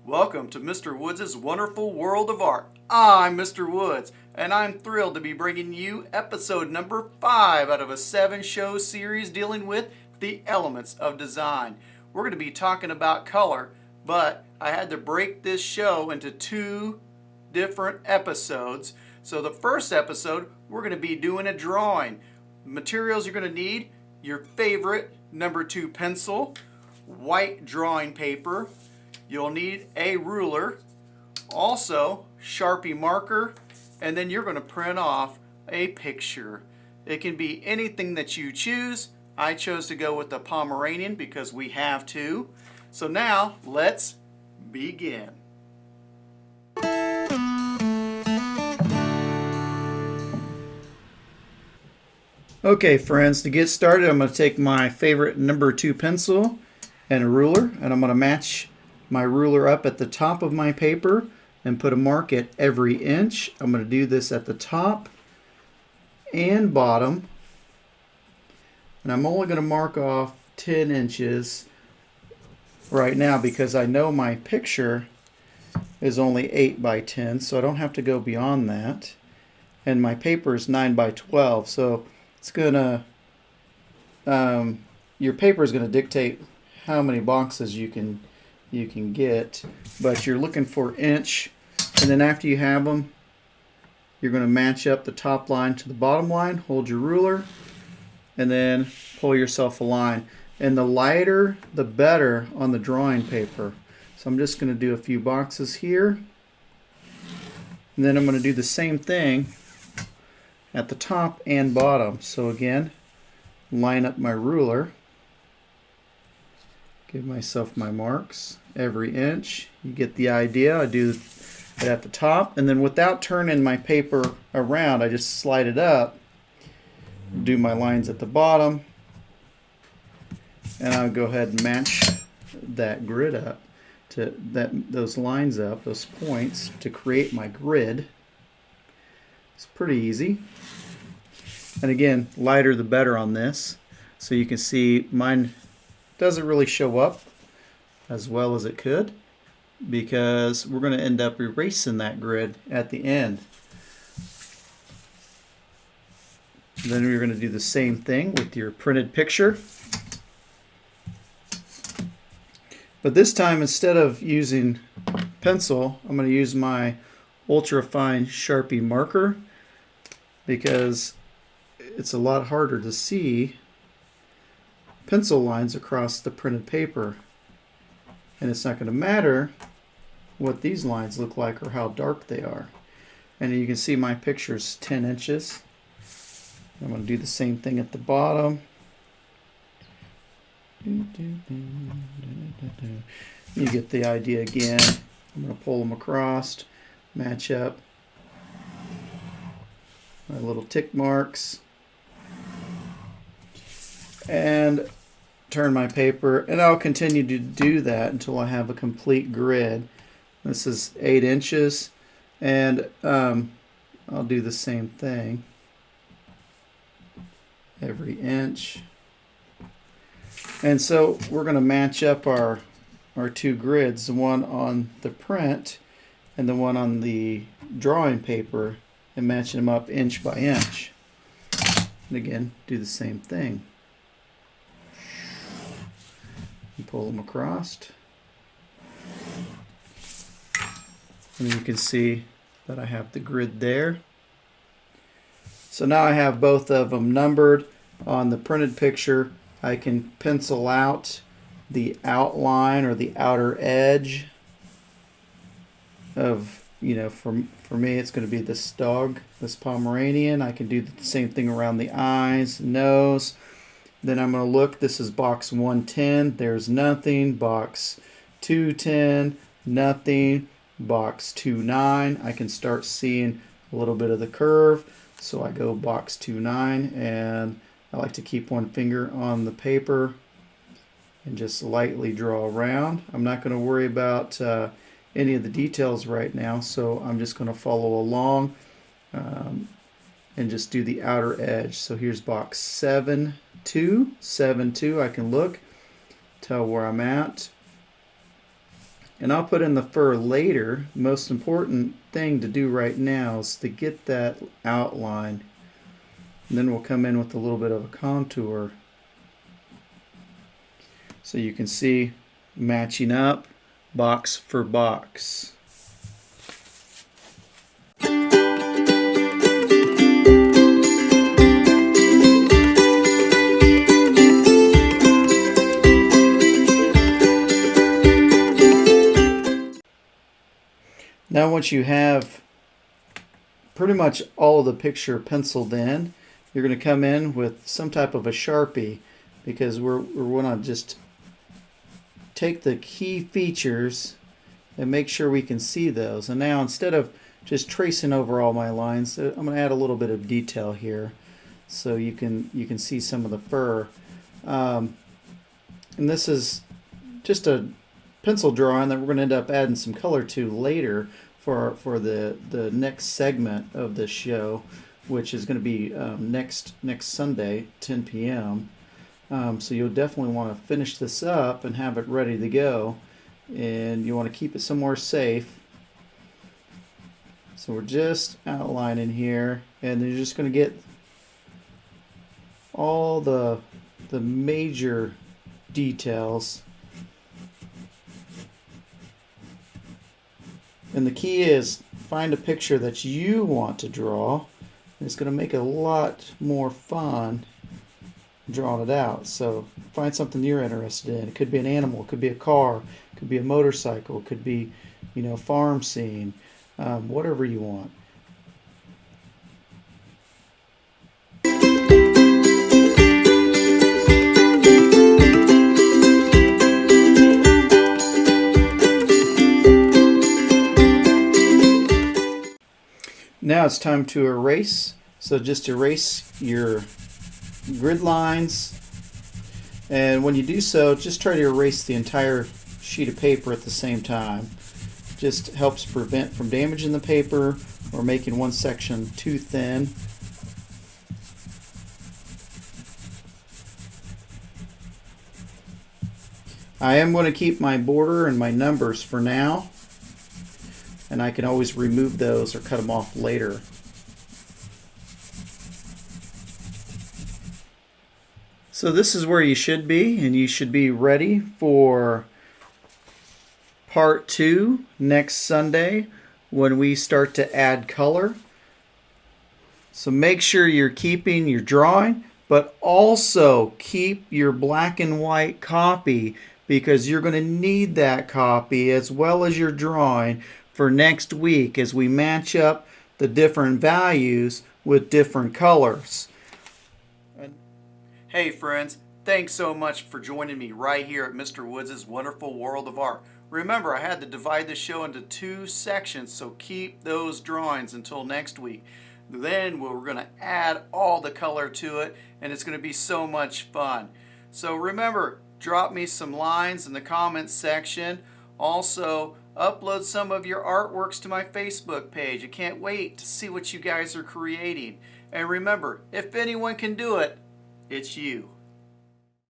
Welcome to Mr. Woods' Wonderful World of Art. I'm Mr. Woods, and I'm thrilled to be bringing you episode number 5 out of a 7-show series dealing with the elements of design. We're going to be talking about color, but I had to break this show into 2 different episodes. So the first episode, we're going to be doing a drawing. Materials you're going to need: your favorite number 2 pencil, white drawing paper. You'll need a ruler, also Sharpie marker, and then you're going to print off a picture. It can be anything that you choose. I chose to go with the Pomeranian because we have to. So now let's begin. Okay friends, to get started I'm going to take my favorite number 2 pencil and a ruler, and I'm going to match my ruler up at the top of my paper and put a mark at every inch. I'm going to do this at the top and bottom, and I'm only going to mark off 10 inches right now because I know my picture is only 8 by 10, so I don't have to go beyond that, and my paper is 9 by 12, so it's gonna your paper is going to dictate how many boxes you can get, but you're looking for inch, and then after you have them, you're going to match up the top line to the bottom line, hold your ruler, and then pull yourself a line. And the lighter the better on the drawing paper. So I'm just going to do a few boxes here, and then I'm going to do the same thing at the top and bottom. So again, line up my ruler, give myself my marks every inch. You get the idea. I do it at the top, and then without turning my paper around, I just slide it up, do my lines at the bottom, and I'll go ahead and match that grid up to those lines up, those points, to create my grid. It's pretty easy. And again, lighter the better on this. So you can see mine doesn't really show up as well as it could because we're going to end up erasing that grid at the end. Then we're going to do the same thing with your printed picture. But this time, instead of using pencil, I'm going to use my ultra fine Sharpie marker because it's a lot harder to see pencil lines across the printed paper, and it's not going to matter what these lines look like or how dark they are. And you can see my picture is 10 inches. I'm going to do the same thing at the bottom. You get the idea again. I'm going to pull them across, match up my little tick marks, and turn my paper, and I'll continue to do that until I have a complete grid. This is 8 inches, and I'll do the same thing every inch. And so we're going to match up our 2 grids, the one on the print and the one on the drawing paper, and matching them up inch by inch. And again, do the same thing. And pull them across. And you can see that I have the grid there. So now I have both of them numbered. On the printed picture, I can pencil out the outline or the outer edge of, for me it's going to be this dog, this Pomeranian. I can do the same thing around the eyes, nose. Then I'm going to look, this is box 110, there's nothing. Box 210, nothing. Box 29, I can start seeing a little bit of the curve. So I go box 29, and I like to keep one finger on the paper and just lightly draw around. I'm not going to worry about any of the details right now, so I'm just going to follow along and just do the outer edge. So here's box 7-2. I can look, tell where I'm at. And I'll put in the fur later. Most important thing to do right now is to get that outline. And then we'll come in with a little bit of a contour. So you can see matching up box for box. Now once you have pretty much all of the picture penciled in, you're going to come in with some type of a Sharpie, because we're going to just take the key features and make sure we can see those. And now instead of just tracing over all my lines, I'm going to add a little bit of detail here so you can see some of the fur. And this is just a pencil drawing that we're going to end up adding some color to later for the next segment of this show, which is going to be next Sunday, 10 p.m. So you'll definitely want to finish this up and have it ready to go, and you want to keep it somewhere safe. So we're just outlining here, and then you're just going to get all the major details. And the key is find a picture that you want to draw. It's going to make it a lot more fun drawing it out. So find something you're interested in. It could be an animal, it could be a car, it could be a motorcycle, it could be, farm scene, whatever you want. Now it's time to erase. So just erase your grid lines, and when you do so, just try to erase the entire sheet of paper at the same time. Just helps prevent from damaging the paper or making one section too thin. I am going to keep my border and my numbers for now, and I can always remove those or cut them off later. So this is where you should be, and you should be ready for part 2 next Sunday when we start to add color. So make sure you're keeping your drawing, but also keep your black and white copy, because you're going to need that copy as well as your drawing for next week as we match up the different values with different colors. Hey friends, thanks so much for joining me right here at Mr. Woods' Wonderful World of Art. Remember, I had to divide the show into 2 sections, so keep those drawings until next week. Then we're going to add all the color to it, and it's going to be so much fun. So remember, drop me some lines in the comments section. Also, upload some of your artworks to my Facebook page. I can't wait to see what you guys are creating. And remember, if anyone can do it, it's you.